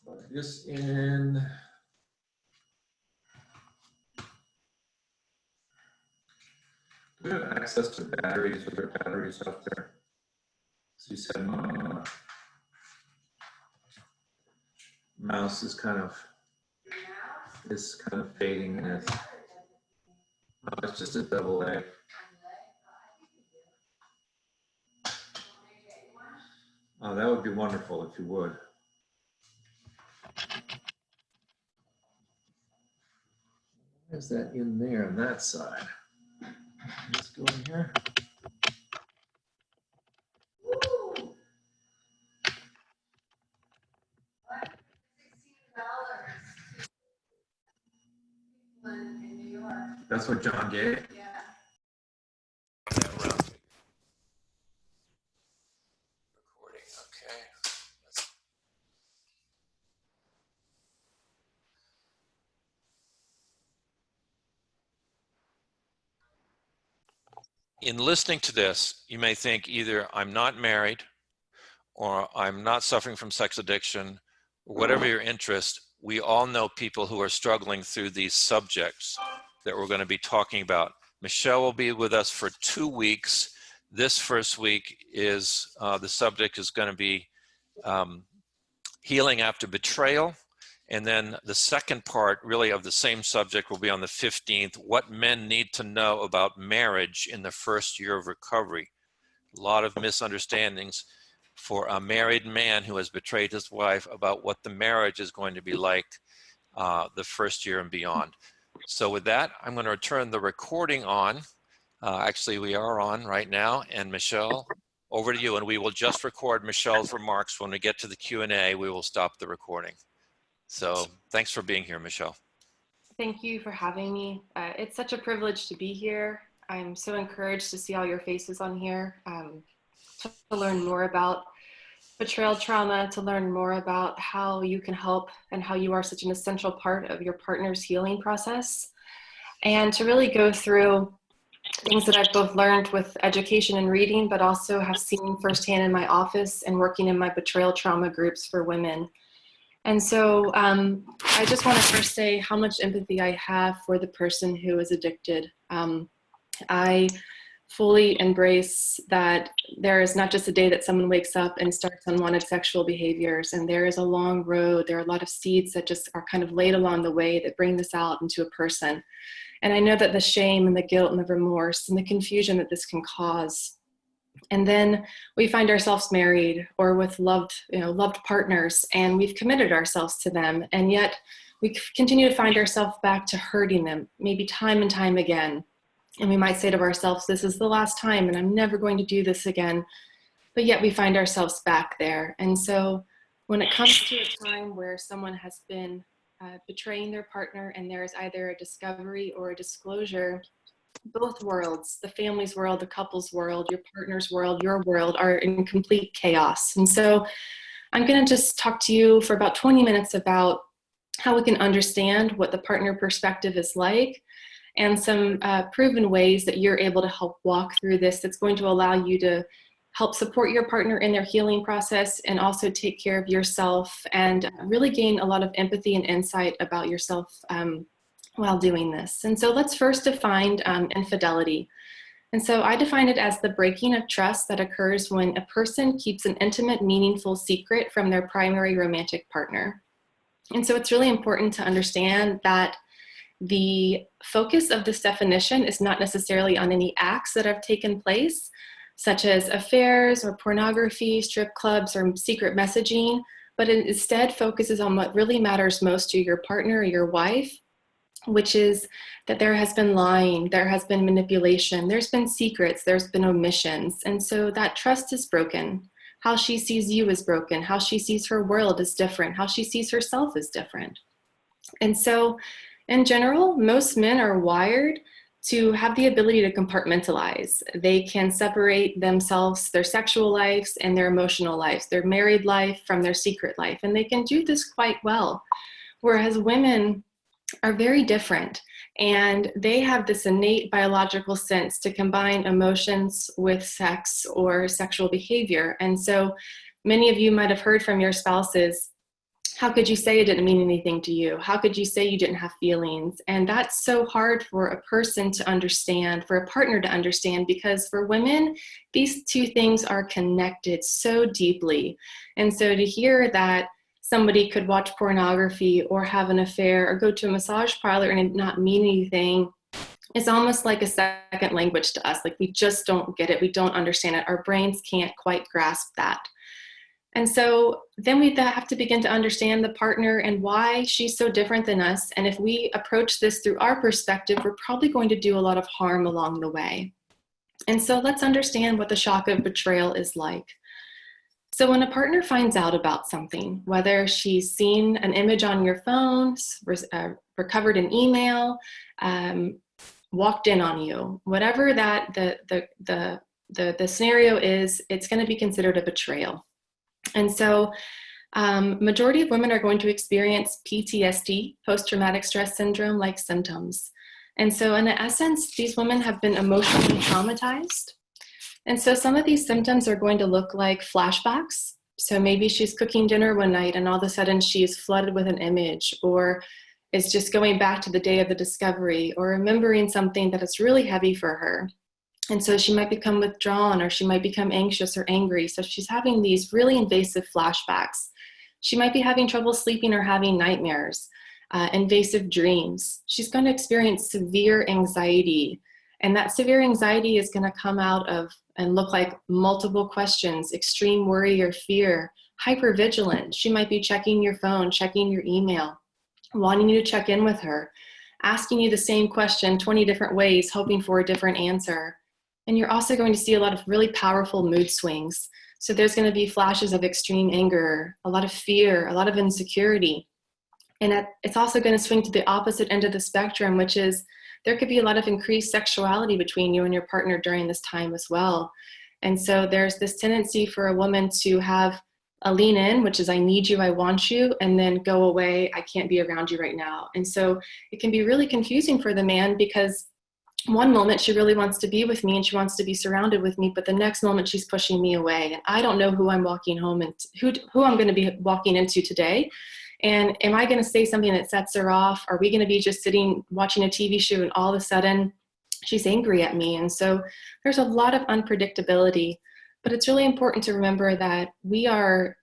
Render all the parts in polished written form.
Plug this in. Do we have access to batteries? Are there batteries out there? So you said mouse is kind of fading in it. Oh, it's just a double A. Oh, that would be wonderful if you would. Where's that in there on that side? Let's go in here. In New York. That's what John gave? Yeah. Recording, okay. In listening to this, you may think either I'm not married or I'm not suffering from sex addiction, or whatever your interest. We all know people who are struggling through these subjects that we're going to be talking about. Michelle will be with us for 2 weeks. This first week is, the subject is going to be healing after betrayal. And then the second part really of the same subject will be on the 15th, what men need to know about marriage in the first year of recovery. A lot of misunderstandings for a married man who has betrayed his wife about what the marriage is going to be like the first year and beyond. So with that, I'm going to turn the recording on. Actually, we are on right now. And Michelle, over to you. And we will just record Michelle's remarks. When we get to the Q&A, we will stop the recording. So thanks for being here, Michelle. Thank you for having me. It's such a privilege to be here. I'm so encouraged to see all your faces on here, to learn more about betrayal trauma, to learn more about how you can help and how you are such an essential part of your partner's healing process, and to really go through things that I've both learned with education and reading, but also have seen firsthand in my office and working in my betrayal trauma groups for women. And so I just want to first say how much empathy I have for the person who is addicted. I fully embrace that there is not just a day that someone wakes up and starts unwanted sexual behaviors, and there is a long road. There are a lot of seeds that just are kind of laid along the way that bring this out into a person. And I know that the shame and the guilt and the remorse and the confusion that this can cause. And then we find ourselves married or with loved partners, and we've committed ourselves to them. And yet we continue to find ourselves back to hurting them, maybe time and time again. And we might say to ourselves, this is the last time and I'm never going to do this again. But yet we find ourselves back there. And so when it comes to a time where someone has been betraying their partner and there is either a discovery or a disclosure, both worlds, the family's world, the couple's world, your partner's world, your world, are in complete chaos. And so I'm going to just talk to you for about 20 minutes about how we can understand what the partner perspective is like, and some proven ways that you're able to help walk through this that's going to allow you to help support your partner in their healing process and also take care of yourself and really gain a lot of empathy and insight about yourself while doing this. And so let's first define infidelity. And so I define it as the breaking of trust that occurs when a person keeps an intimate, meaningful secret from their primary romantic partner. And so it's really important to understand that the focus of this definition is not necessarily on any acts that have taken place, such as affairs or pornography, strip clubs, or secret messaging, but it instead focuses on what really matters most to your partner or your wife, which is that there has been lying, there has been manipulation, there's been secrets, there's been omissions. And so that trust is broken. How she sees you is broken. How she sees her world is different. How she sees herself is different. And so in general, most men are wired to have the ability to compartmentalize. They can separate themselves, their sexual lives and their emotional lives, their married life from their secret life. And they can do this quite well. Whereas women are very different, and they have this innate biological sense to combine emotions with sex or sexual behavior. And so many of you might have heard from your spouses How could you say it didn't mean anything to you? How could you say you didn't have feelings? And that's so hard for a person to understand, for a partner to understand, because for women, these two things are connected so deeply. And so to hear that somebody could watch pornography or have an affair or go to a massage parlor and it not mean anything, it's almost like a second language to us. Like we just don't get it. We don't understand it. Our brains can't quite grasp that. And so then we have to begin to understand the partner and why she's so different than us. And if we approach this through our perspective, we're probably going to do a lot of harm along the way. And so let's understand what the shock of betrayal is like. So when a partner finds out about something, whether she's seen an image on your phone, recovered an email, walked in on you, whatever that the scenario is, it's going to be considered a betrayal. And so majority of women are going to experience PTSD, post-traumatic stress syndrome-like symptoms. And so in essence, these women have been emotionally traumatized. And so some of these symptoms are going to look like flashbacks. So maybe she's cooking dinner one night and all of a sudden she is flooded with an image, or is just going back to the day of the discovery, or remembering something that is really heavy for her. And so she might become withdrawn, or she might become anxious or angry. So she's having these really invasive flashbacks. She might be having trouble sleeping or having nightmares, invasive dreams. She's going to experience severe anxiety. And that severe anxiety is going to come out of and look like multiple questions, extreme worry or fear, hypervigilance. She might be checking your phone, checking your email, wanting you to check in with her, asking you the same question 20 different ways, hoping for a different answer. And you're also going to see a lot of really powerful mood swings. So there's going to be flashes of extreme anger, a lot of fear, a lot of insecurity. And it's also going to swing to the opposite end of the spectrum, which is there could be a lot of increased sexuality between you and your partner during this time as well. And so there's this tendency for a woman to have a lean in, which is I need you, I want you, and then go away, I can't be around you right now. And so it can be really confusing for the man, because one moment she really wants to be with me and she wants to be surrounded with me, but the next moment she's pushing me away. And I don't know who I'm walking home and who I'm going to be walking into today. And am I going to say something that sets her off? Are we going to be just sitting watching a TV show and all of a sudden she's angry at me? And so there's a lot of unpredictability, but it's really important to remember that we are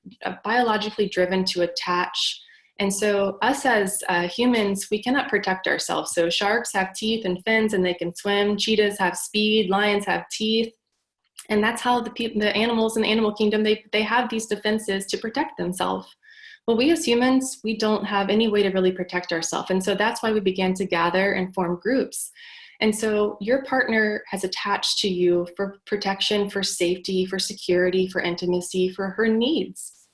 biologically driven to attach. And so us as humans, we cannot protect ourselves. So sharks have teeth and fins and they can swim. Cheetahs have speed. Lions have teeth. And that's how the animals in the animal kingdom, they have these defenses to protect themselves. Well, we as humans, we don't have any way to really protect ourselves. And so that's why we began to gather and form groups. And so your partner has attached to you for protection, for safety, for security, for intimacy, for her needs.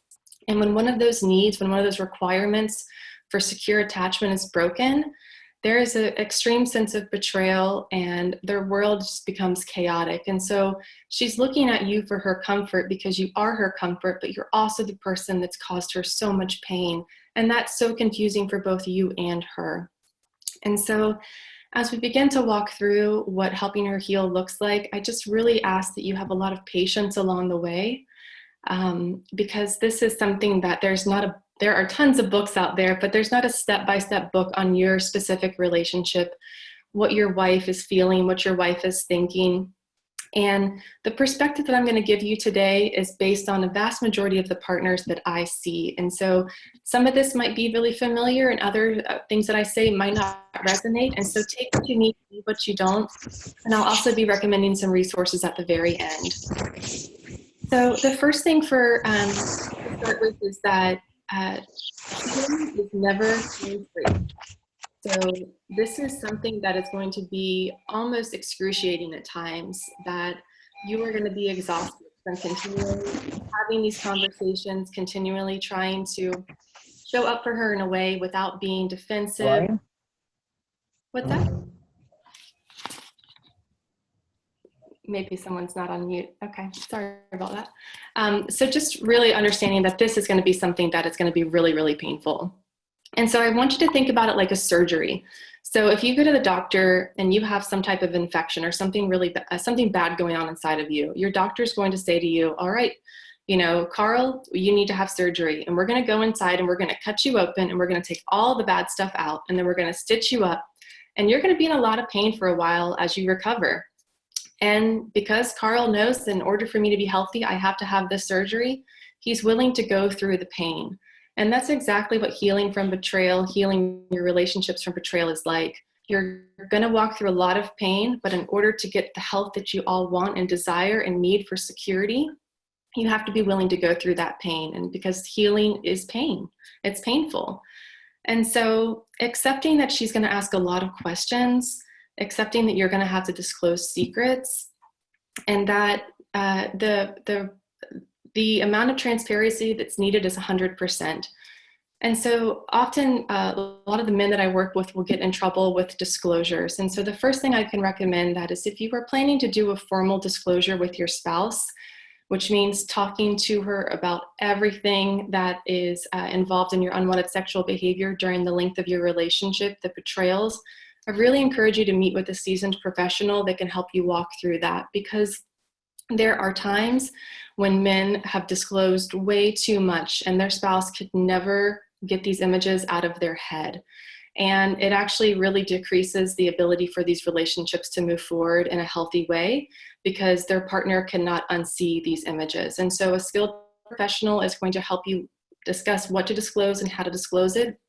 And when one of those needs, when one of those requirements for secure attachment is broken, there is an extreme sense of betrayal and their world just becomes chaotic. And so she's looking at you for her comfort because you are her comfort, but you're also the person that's caused her so much pain. And that's so confusing for both you and her. And so as we begin to walk through what helping her heal looks like, I just really ask that you have a lot of patience along the way, because this is something that there are tons of books out there, but there's not a step-by-step book on your specific relationship, what your wife is feeling, what your wife is thinking. And the perspective that I'm going to give you today is based on a vast majority of the partners that I see. And so some of this might be really familiar and other things that I say might not resonate. And so take what you need, leave what you don't. And I'll also be recommending some resources at the very end. So the first thing to start with is that healing is never pain-free. So this is something that is going to be almost excruciating at times, that you are going to be exhausted from continually having these conversations, continually trying to show up for her in a way without being defensive. Ryan? What's that? Maybe someone's not on mute. Okay, sorry about that. So just really understanding that this is going to be something that is going to be really, really painful. And so I want you to think about it like a surgery. So if you go to the doctor and you have some type of infection or something bad going on inside of you, your doctor is going to say to you, all right, you know, Carl, you need to have surgery, and we're going to go inside and we're going to cut you open and we're going to take all the bad stuff out, and then we're going to stitch you up, and you're going to be in a lot of pain for a while as you recover. And because Carl knows that in order for me to be healthy, I have to have this surgery, he's willing to go through the pain. And that's exactly what healing from betrayal, healing your relationships from betrayal is like. You're going to walk through a lot of pain, but in order to get the health that you all want and desire and need for security, you have to be willing to go through that pain. And because healing is pain, it's painful. And so accepting that she's going to ask a lot of questions, accepting that you're going to have to disclose secrets, and that the amount of transparency that's needed is 100%. And so often a lot of the men that I work with will get in trouble with disclosures. And so the first thing I can recommend that is if you are planning to do a formal disclosure with your spouse, which means talking to her about everything that is involved in your unwanted sexual behavior during the length of your relationship, the betrayals, I really encourage you to meet with a seasoned professional that can help you walk through that, because there are times when men have disclosed way too much and their spouse could never get these images out of their head. And it actually really decreases the ability for these relationships to move forward in a healthy way, because their partner cannot unsee these images. And so a skilled professional is going to help you discuss what to disclose and how to disclose it.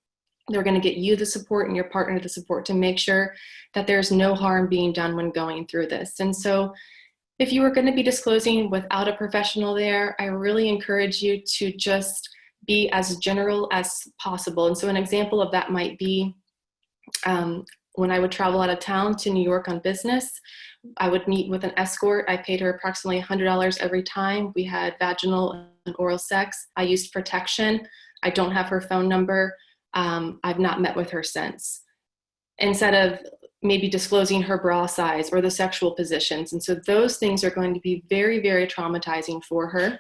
They're going to get you the support and your partner the support to make sure that there's no harm being done when going through this. And so if you are going to be disclosing without a professional there, I really encourage you to just be as general as possible. And so an example of that might be when I would travel out of town to New York on business, I would meet with an escort. I paid her approximately $100 every time. We had vaginal and oral sex. I used protection. I don't have her phone number. I've not met with her since. Instead of maybe disclosing her bra size or the sexual positions. And so those things are going to be very, very traumatizing for her.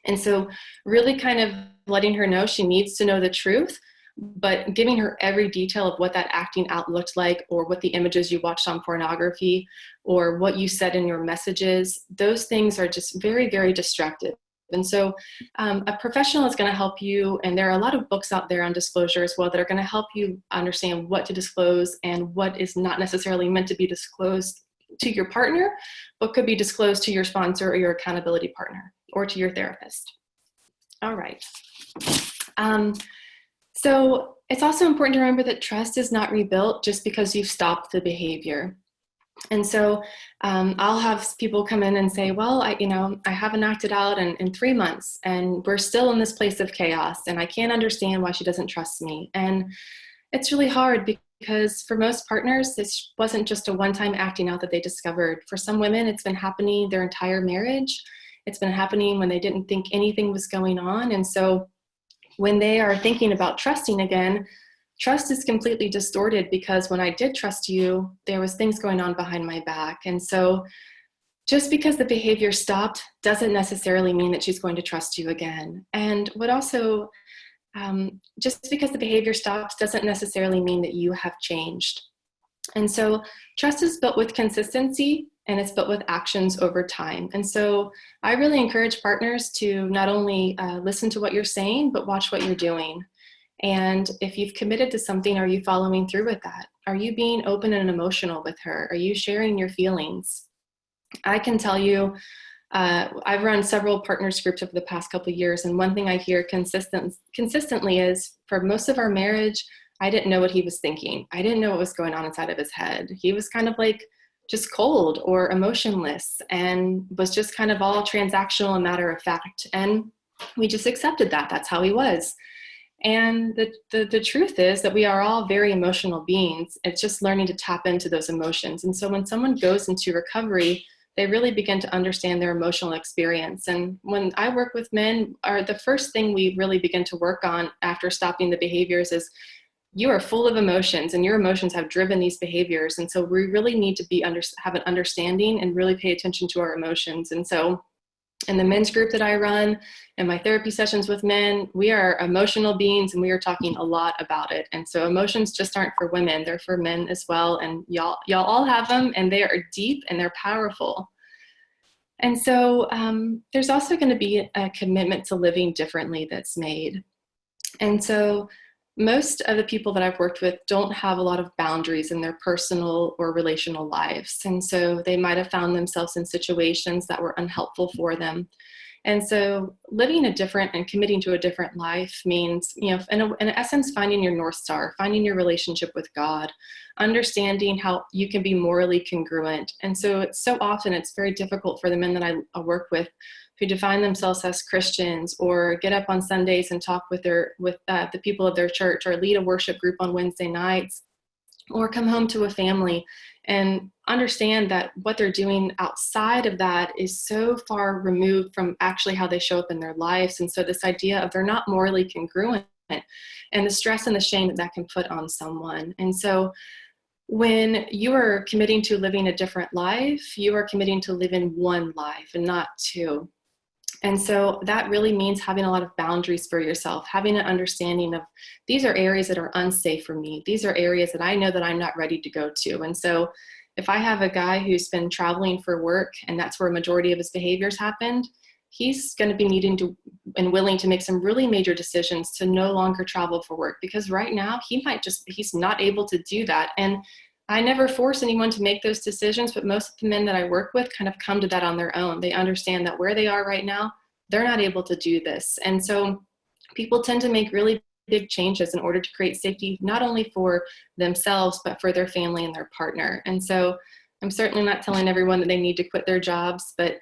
And so really kind of letting her know she needs to know the truth, but giving her every detail of what that acting out looked like, or what the images you watched on pornography, or what you said in your messages. Those things are just very, very destructive. And so a professional is going to help you, and there are a lot of books out there on disclosure as well that are going to help you understand what to disclose and what is not necessarily meant to be disclosed to your partner, but could be disclosed to your sponsor or your accountability partner or to your therapist. All right. So it's also important to remember that trust is not rebuilt just because you've stopped the behavior. And so I'll have people come in and say, well, I haven't acted out in 3 months and we're still in this place of chaos and I can't understand why she doesn't trust me. And it's really hard because for most partners, this wasn't just a one-time acting out that they discovered. For some women, it's been happening their entire marriage. It's been happening when they didn't think anything was going on. And so when they are thinking about trusting again, trust is completely distorted, because when I did trust you, there was things going on behind my back. And so just because the behavior stopped doesn't necessarily mean that she's going to trust you again. And what also, just because the behavior stopped doesn't necessarily mean that you have changed. And so trust is built with consistency, and it's built with actions over time. And so I really encourage partners to not only listen to what you're saying, but watch what you're doing. And if you've committed to something, are you following through with that? Are you being open and emotional with her? Are you sharing your feelings? I can tell you, I've run several partners groups over the past couple of years, and one thing I hear consistently is, for most of our marriage, I didn't know what he was thinking. I didn't know what was going on inside of his head. He was kind of like just cold or emotionless and was just kind of all transactional and matter of fact. And we just accepted that. That's how he was. And the truth is that we are all very emotional beings. It's just learning to tap into those emotions. And so when someone goes into recovery, they really begin to understand their emotional experience. And when I work with men, the first thing we really begin to work on after stopping the behaviors is, you are full of emotions and your emotions have driven these behaviors. And so we really need to have an understanding and really pay attention to our emotions. And so in the men's group that I run and my therapy sessions with men, we are emotional beings and we are talking a lot about it. And so emotions just aren't for women, they're for men as well. And y'all all have them, and they are deep and they're powerful. And so there's also going to be a commitment to living differently that's made. And so most of the people that I've worked with don't have a lot of boundaries in their personal or relational lives. And so they might have found themselves in situations that were unhelpful for them. And so living a different and committing to a different life means, in essence, finding your North Star, finding your relationship with God, understanding how you can be morally congruent. And so often it's very difficult for the men that I work with who define themselves as Christians or get up on Sundays and talk with the people of their church or lead a worship group on Wednesday nights or come home to a family and understand that what they're doing outside of that is so far removed from actually how they show up in their lives. And so this idea of they're not morally congruent and the stress and the shame that can put on someone. And so when you are committing to living a different life, you are committing to living one life and not two. And so that really means having a lot of boundaries for yourself, having an understanding of these are areas that are unsafe for me. These are areas that I know that I'm not ready to go to. And so if I have a guy who's been traveling for work and that's where a majority of his behaviors happened, he's going to be needing to and willing to make some really major decisions to no longer travel for work, because right now he's not able to do that. And I never force anyone to make those decisions, but most of the men that I work with kind of come to that on their own. They understand that where they are right now, they're not able to do this. And so people tend to make really big changes in order to create safety, not only for themselves, but for their family and their partner. And so I'm certainly not telling everyone that they need to quit their jobs, but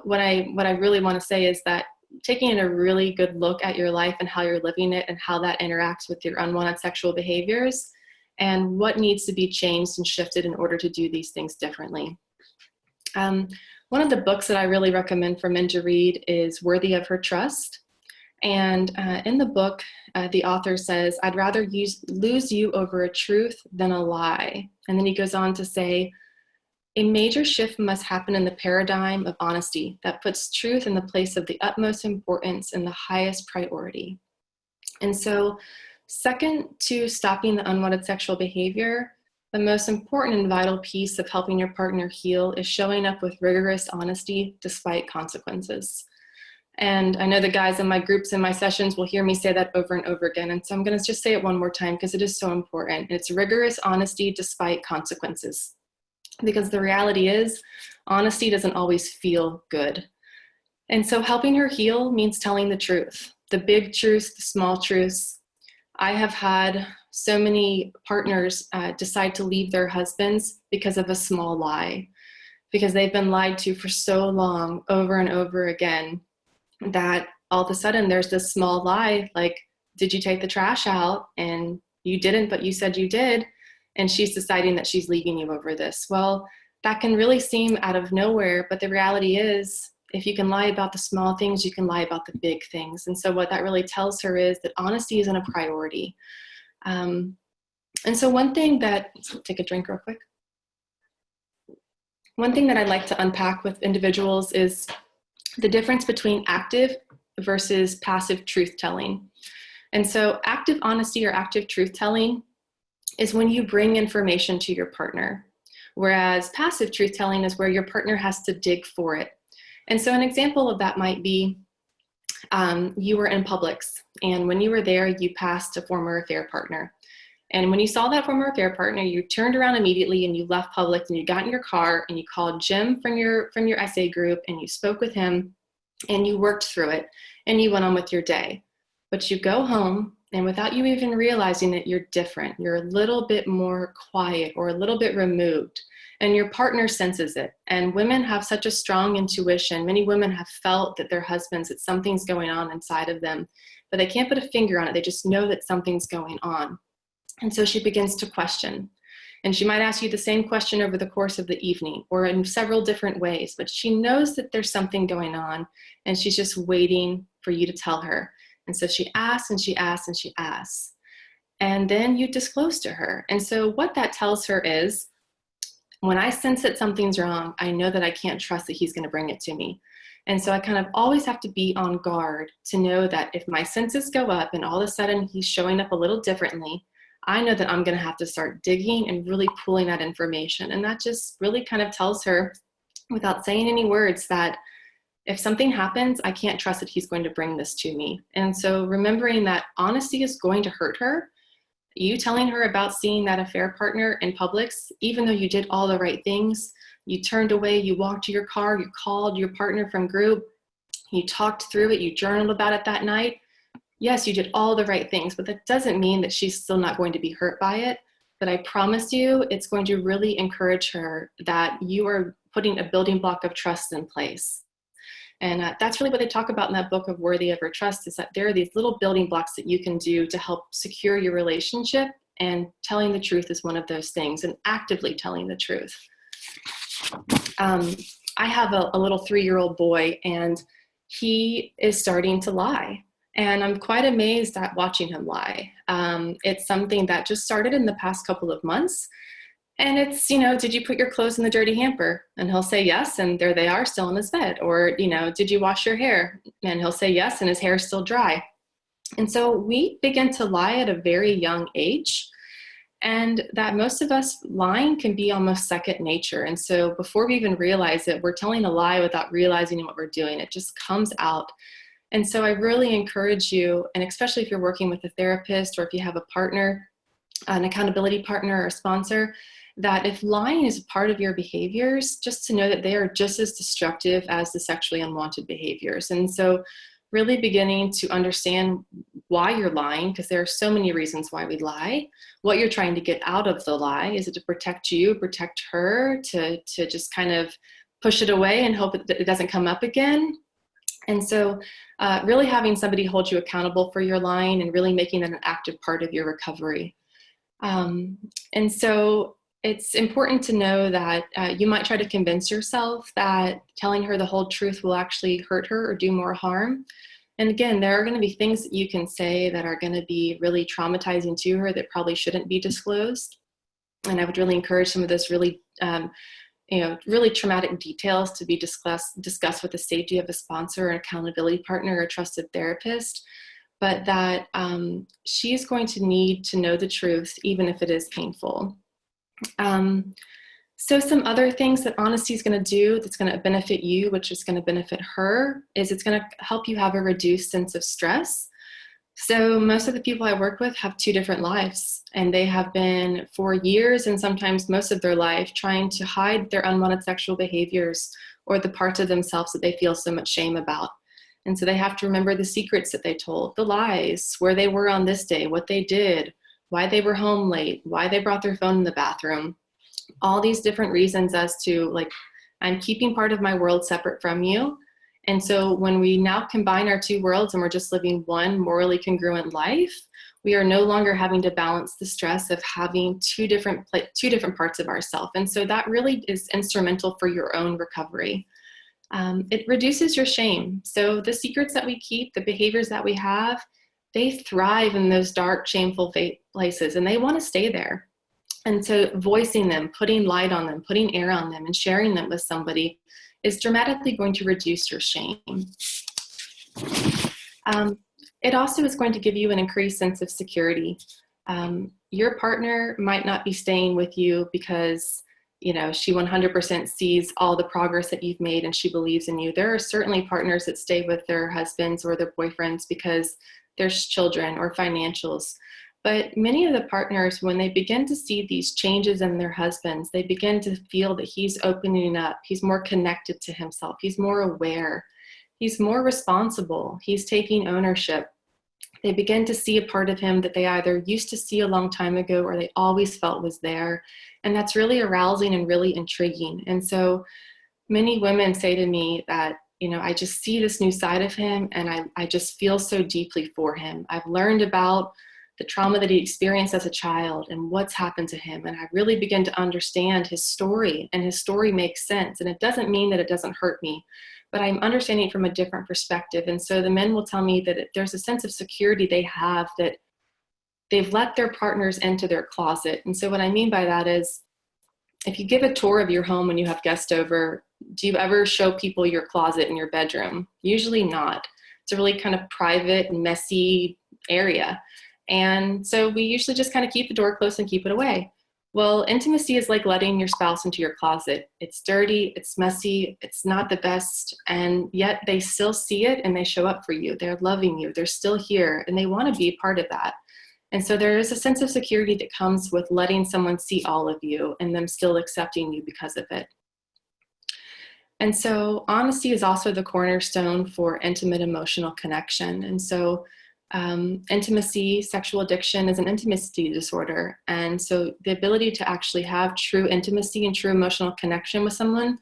what I really want to say is that taking a really good look at your life and how you're living it and how that interacts with your unwanted sexual behaviors and what needs to be changed and shifted in order to do these things differently. One of the books that I really recommend for men to read is Worthy of Her Trust. And in the book, the author says, I'd rather lose you over a truth than a lie. And then he goes on to say, a major shift must happen in the paradigm of honesty that puts truth in the place of the utmost importance and the highest priority. And so, second to stopping the unwanted sexual behavior, the most important and vital piece of helping your partner heal is showing up with rigorous honesty despite consequences. And I know the guys in my groups and my sessions will hear me say that over and over again. And so I'm going to just say it one more time because it is so important. It's rigorous honesty despite consequences. Because the reality is, honesty doesn't always feel good. And so helping her heal means telling the truth, the big truths, the small truths. I have had so many partners decide to leave their husbands because of a small lie, because they've been lied to for so long, over and over again, that all of a sudden there's this small lie, like, did you take the trash out? And you didn't, but you said you did. And she's deciding that she's leaving you over this. Well, that can really seem out of nowhere, but the reality is, if you can lie about the small things, you can lie about the big things. And so what that really tells her is that honesty isn't a priority. And so one thing that, take a drink real quick. One thing that I'd like to unpack with individuals is the difference between active versus passive truth-telling. And so active honesty or active truth-telling is when you bring information to your partner, whereas passive truth-telling is where your partner has to dig for it. And so an example of that might be you were in Publix, and when you were there, you passed a former affair partner. And when you saw that former affair partner, you turned around immediately and you left Publix and you got in your car and you called Jim from your SA group and you spoke with him and you worked through it and you went on with your day. But you go home, and without you even realizing that you're different, you're a little bit more quiet or a little bit removed, and your partner senses it. And women have such a strong intuition. Many women have felt that their husbands, that something's going on inside of them, but they can't put a finger on it. They just know that something's going on. And so she begins to question. And she might ask you the same question over the course of the evening or in several different ways, but she knows that there's something going on, and she's just waiting for you to tell her. And so she asks and she asks and she asks. And then you disclose to her. And so what that tells her is, when I sense that something's wrong, I know that I can't trust that he's going to bring it to me. And so I kind of always have to be on guard to know that if my senses go up and all of a sudden he's showing up a little differently, I know that I'm going to have to start digging and really pulling that information. And that just really kind of tells her without saying any words that if something happens, I can't trust that he's going to bring this to me. And so remembering that honesty is going to hurt her, you telling her about seeing that affair partner in Publix, even though you did all the right things, you turned away, you walked to your car, you called your partner from group, you talked through it, you journaled about it that night. Yes, you did all the right things, but that doesn't mean that she's still not going to be hurt by it. But I promise you, it's going to really encourage her that you are putting a building block of trust in place. And that's really what they talk about in that book of Worthy of Her Trust, is that there are these little building blocks that you can do to help secure your relationship, and telling the truth is one of those things, and actively telling the truth. I have a little 3-year-old boy, and he is starting to lie. And I'm quite amazed at watching him lie. It's something that just started in the past couple of months. And it's, did you put your clothes in the dirty hamper? And he'll say yes, and there they are still in his bed. Or, did you wash your hair? And he'll say yes, and his hair is still dry. And so we begin to lie at a very young age, and that most of us lying can be almost second nature. And so before we even realize it, we're telling a lie without realizing what we're doing. It just comes out. And so I really encourage you, and especially if you're working with a therapist, or if you have a partner, an accountability partner or a sponsor, that if lying is a part of your behaviors, just to know that they are just as destructive as the sexually unwanted behaviors. And so really beginning to understand why you're lying, because there are so many reasons why we lie, what you're trying to get out of the lie. Is it to protect you, protect her, to just kind of push it away and hope that it doesn't come up again? And so really having somebody hold you accountable for your lying, and really making that an active part of your recovery. And so it's important to know that you might try to convince yourself that telling her the whole truth will actually hurt her or do more harm. And again, there are going to be things that you can say that are going to be really traumatizing to her that probably shouldn't be disclosed. And I would really encourage some of those really, really traumatic details to be discussed with the safety of a sponsor, an accountability partner, or a trusted therapist. But that she's going to need to know the truth, even if it is painful. So some other things that honesty is going to do that's going to benefit you, which is going to benefit her, is it's going to help you have a reduced sense of stress. So most of the people I work with have 2 different lives, and they have been for years, and sometimes most of their life, trying to hide their unwanted sexual behaviors or the parts of themselves that they feel so much shame about. And so they have to remember the secrets that they told, the lies, where they were on this day, what they did, why they were home late, why they brought their phone in the bathroom, all these different reasons as to, like, I'm keeping part of my world separate from you. And so when we now combine our 2 worlds and we're just living one morally congruent life, we are no longer having to balance the stress of having two different parts of ourselves. And so that really is instrumental for your own recovery. It reduces your shame. So the secrets that we keep, the behaviors that we have, they thrive in those dark, shameful places, and they want to stay there. And so voicing them, putting light on them, putting air on them, and sharing them with somebody is dramatically going to reduce your shame. It also is going to give you an increased sense of security. Your partner might not be staying with you because she 100% sees all the progress that you've made and she believes in you. There are certainly partners that stay with their husbands or their boyfriends because there's children or financials. But many of the partners, when they begin to see these changes in their husbands, they begin to feel that he's opening up. He's more connected to himself. He's more aware. He's more responsible. He's taking ownership. They begin to see a part of him that they either used to see a long time ago or they always felt was there. And that's really arousing and really intriguing. And so many women say to me that, I just see this new side of him and I just feel so deeply for him. I've learned about the trauma that he experienced as a child and what's happened to him. And I really begin to understand his story, and his story makes sense. And it doesn't mean that it doesn't hurt me, but I'm understanding it from a different perspective. And so the men will tell me that there's a sense of security they have, that they've let their partners into their closet. And so what I mean by that is, if you give a tour of your home when you have guests over, do you ever show people your closet in your bedroom? Usually not. It's a really kind of private, messy area. And so we usually just kind of keep the door closed and keep it away. Well, intimacy is like letting your spouse into your closet. It's dirty, it's messy, it's not the best, and yet they still see it and they show up for you. They're loving you, they're still here, and they want to be a part of that. And so there is a sense of security that comes with letting someone see all of you and them still accepting you because of it. And so honesty is also the cornerstone for intimate emotional connection. And so intimacy, sexual addiction is an intimacy disorder. And so the ability to actually have true intimacy and true emotional connection with someone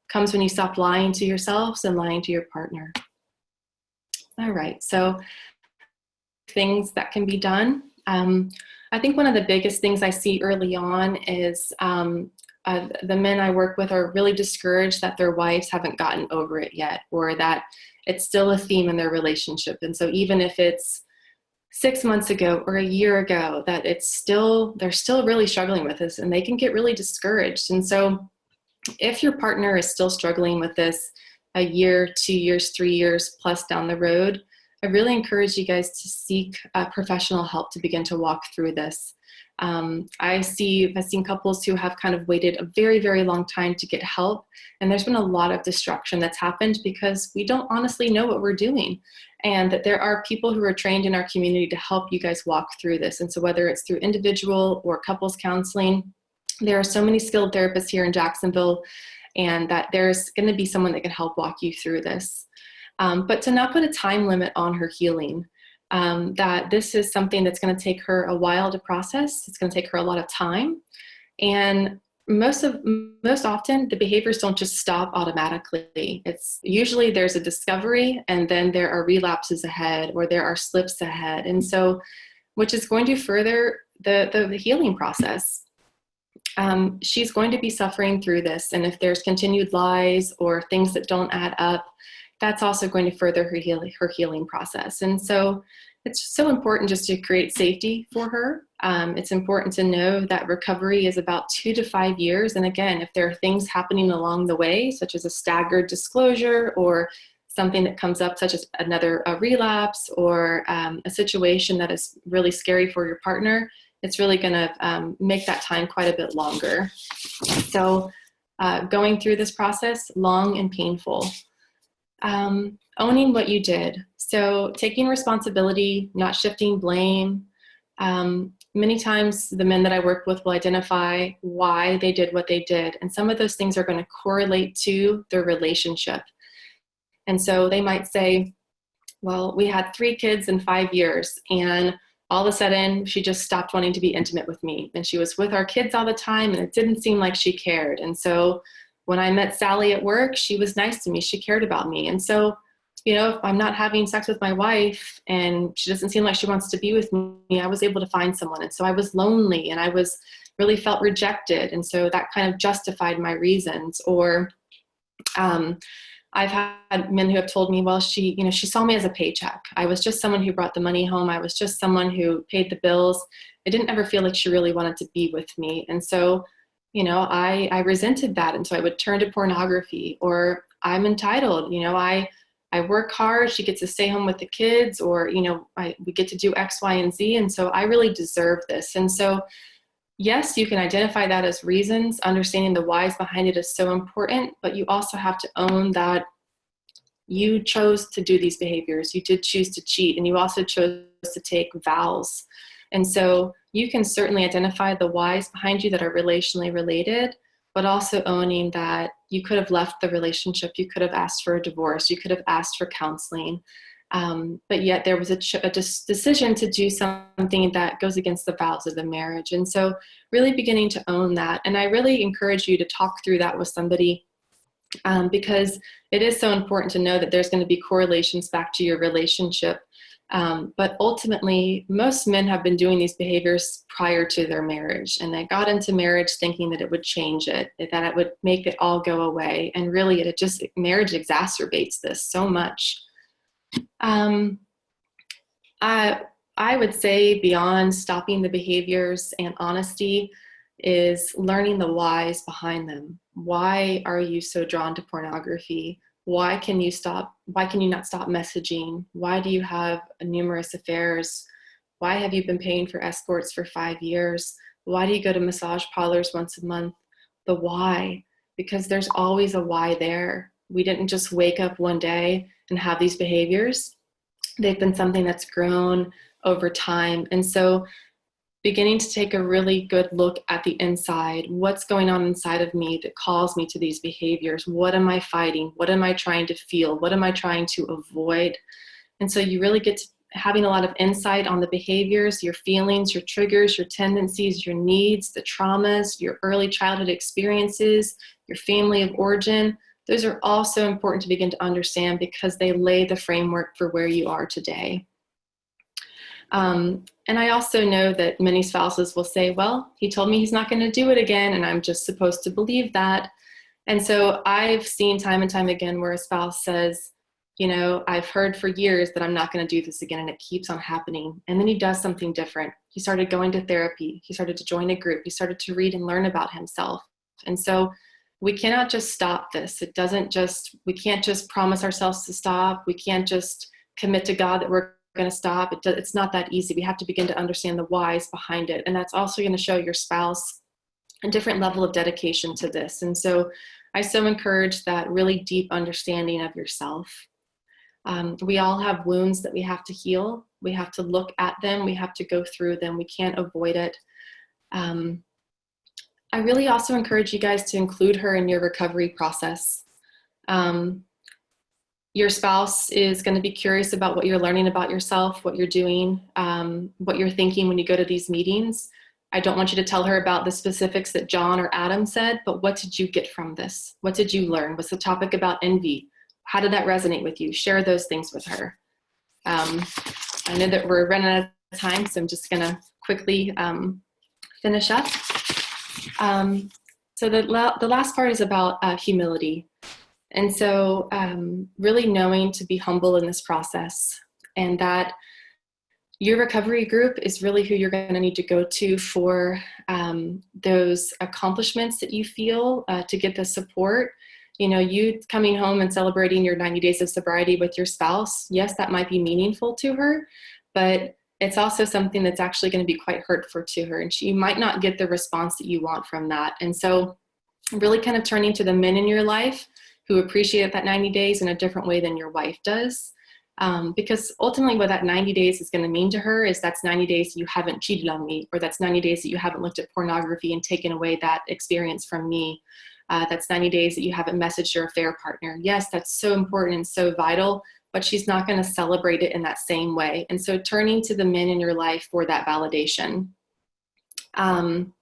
comes when you stop lying to yourselves and lying to your partner. All right, so things that can be done. I think one of the biggest things I see early on is the men I work with are really discouraged that their wives haven't gotten over it yet, or that it's still a theme in their relationship. And so even if it's 6 months ago or a year ago, that they're still really struggling with this, and they can get really discouraged. And so if your partner is still struggling with this a year, 2 years, 3 years plus down the road, I really encourage you guys to seek professional help to begin to walk through this. I've seen couples who have kind of waited a very, very long time to get help. And there's been a lot of destruction that's happened because we don't honestly know what we're doing. And that there are people who are trained in our community to help you guys walk through this. And so whether it's through individual or couples counseling, there are so many skilled therapists here in Jacksonville, and that there's going to be someone that can help walk you through this. But to not put a time limit on her healing. That this is something that's going to take her a while to process. It's going to take her a lot of time. And most often the behaviors don't just stop automatically. It's usually there's a discovery and then there are relapses ahead, or there are slips ahead. And so, which is going to further the healing process. She's going to be suffering through this. And if there's continued lies or things that don't add up, that's also going to further her healing process. And so it's so important just to create safety for her. It's important to know that recovery is about 2 to 5 years. And again, if there are things happening along the way, such as a staggered disclosure or something that comes up, such as a relapse or a situation that is really scary for your partner, it's really going to make that time quite a bit longer. So going through this process, long and painful. Owning what you did. So taking responsibility, not shifting blame. Many times the men that I work with will identify why they did what they did. And some of those things are going to correlate to their relationship. And so they might say, well, we had 3 kids in 5 years, and all of a sudden she just stopped wanting to be intimate with me. And she was with our kids all the time, and it didn't seem like she cared. And so when I met Sally at work, she was nice to me. She cared about me. And so, if I'm not having sex with my wife and she doesn't seem like she wants to be with me, I was able to find someone. And so I was lonely and I really felt rejected. And so that kind of justified my reasons. Or I've had men who have told me, well, she saw me as a paycheck. I was just someone who brought the money home. I was just someone who paid the bills. I didn't ever feel like she really wanted to be with me. And so I resented that. And so I would turn to pornography, or I'm entitled, I work hard, she gets to stay home with the kids, or, we get to do X, Y, and Z. And so I really deserve this. And so, yes, you can identify that as reasons. Understanding the whys behind it is so important, but you also have to own that you chose to do these behaviors. You did choose to cheat, and you also chose to take vows. And so you can certainly identify the whys behind you that are relationally related, but also owning that you could have left the relationship, you could have asked for a divorce, you could have asked for counseling, but yet there was a decision to do something that goes against the vows of the marriage. And so really beginning to own that. And I really encourage you to talk through that with somebody, because it is so important to know that there's going to be correlations back to your relationship. But ultimately, most men have been doing these behaviors prior to their marriage, and they got into marriage thinking that it would change it, that it would make it all go away. And really, marriage exacerbates this so much. I would say beyond stopping the behaviors and honesty is learning the whys behind them. Why are you so drawn to pornography? Why can you not stop messaging? Why do you have numerous affairs? Why have you been paying for escorts for 5 years? Why do you go to massage parlors once a month? The why, because there's always a why there. We didn't just wake up one day and have these behaviors. They've been something that's grown over time. And so beginning to take a really good look at the inside, what's going on inside of me that calls me to these behaviors? What am I fighting? What am I trying to feel? What am I trying to avoid? And so you really get to having a lot of insight on the behaviors, your feelings, your triggers, your tendencies, your needs, the traumas, your early childhood experiences, your family of origin. Those are all so important to begin to understand because they lay the framework for where you are today. And I also know that many spouses will say, well, he told me he's not going to do it again, and I'm just supposed to believe that. And so I've seen time and time again where a spouse says, you know, I've heard for years that I'm not going to do this again, and it keeps on happening. And then he does something different. He started going to therapy. He started to join a group. He started to read and learn about himself. And so we cannot just stop this. We can't just promise ourselves to stop. We can't just commit to God that we're going to stop. It's not that easy. We have to begin to understand the whys behind it. And that's also going to show your spouse a different level of dedication to this. And so I so encourage that really deep understanding of yourself. We all have wounds that we have to heal. We have to look at them. We have to go through them. We can't avoid it. I really also encourage you guys to include her in your recovery process. Your spouse is going to be curious about what you're learning about yourself, what you're doing, what you're thinking when you go to these meetings. I don't want you to tell her about the specifics that John or Adam said, but what did you get from this? What did you learn? Was the topic about envy? How did that resonate with you? Share those things with her. I know that we're running out of time, so I'm just going to quickly finish up. So the last part is about humility. And so really knowing to be humble in this process, and that your recovery group is really who you're going to need to go to for those accomplishments that you feel to get the support. You know, you coming home and celebrating your 90 days of sobriety with your spouse, yes, that might be meaningful to her, but it's also something that's actually going to be quite hurtful to her. And she might not get the response that you want from that. And so really kind of turning to the men in your life who appreciate that 90 days in a different way than your wife does. Because ultimately what that 90 days is going to mean to her is that's 90 days you haven't cheated on me, or that's 90 days that you haven't looked at pornography and taken away that experience from me. That's 90 days that you haven't messaged your affair partner. Yes, that's so important and so vital, but she's not going to celebrate it in that same way. And so turning to the men in your life for that validation. And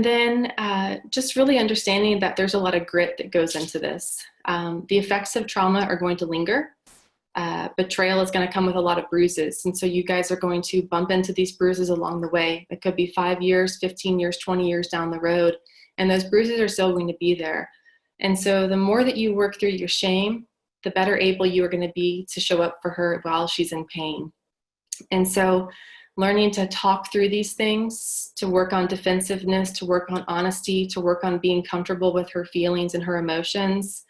then just really understanding that there's a lot of grit that goes into this. The effects of trauma are going to linger. Betrayal is going to come with a lot of bruises. And so you guys are going to bump into these bruises along the way. It could be 5 years, 15 years, 20 years down the road. And those bruises are still going to be there. And so the more that you work through your shame, the better able you are going to be to show up for her while she's in pain. And so learning to talk through these things, to work on defensiveness, to work on honesty, to work on being comfortable with her feelings and her emotions.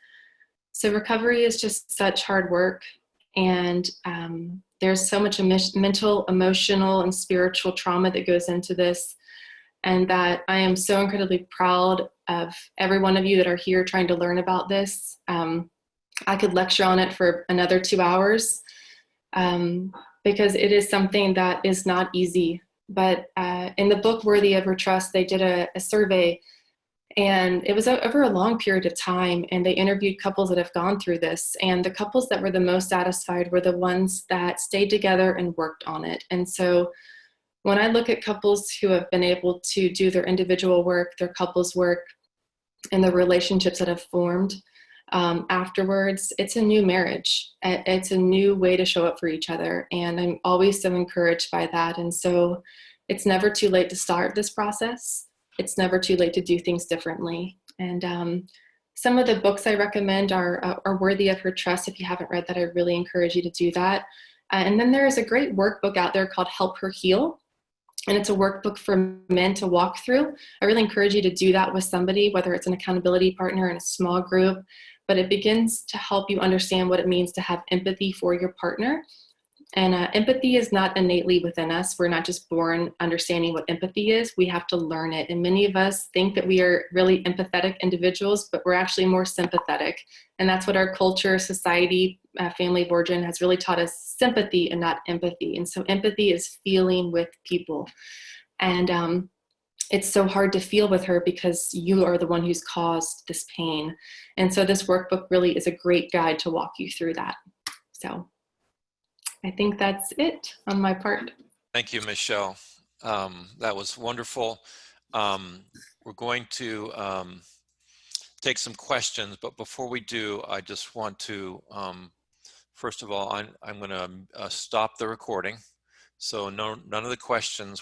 So recovery is just such hard work. And there's so much mental, emotional, and spiritual trauma that goes into this. And that I am so incredibly proud of every one of you that are here trying to learn about this. I could lecture on it for another 2 hours because it is something that is not easy. But in the book, Worthy of Her Trust, they did a survey, and it was over a long period of time, and they interviewed couples that have gone through this. And the couples that were the most satisfied were the ones that stayed together and worked on it. And so when I look at couples who have been able to do their individual work, their couples work, and the relationships that have formed afterwards, it's a new marriage. It's a new way to show up for each other. And I'm always so encouraged by that. And so it's never too late to start this process. It's never too late to do things differently. And some of the books I recommend are Worthy of Her Trust. If you haven't read that, I really encourage you to do that. And then there is a great workbook out there called Help Her Heal. And it's a workbook for men to walk through. I really encourage you to do that with somebody, whether it's an accountability partner in a small group, but it begins to help you understand what it means to have empathy for your partner, And empathy is not innately within us. We're not just born understanding what empathy is. We have to learn it. And many of us think that we are really empathetic individuals, but we're actually more sympathetic. And that's what our culture, society, family of origin has really taught us: sympathy and not empathy. And so empathy is feeling with people. And it's so hard to feel with her because you are the one who's caused this pain. And so this workbook really is a great guide to walk you through that. So I think that's it on my part. Thank you, Michelle. That was wonderful. We're going to take some questions, but before we do, I just want to, first of all, I'm going to stop the recording. So none of the questions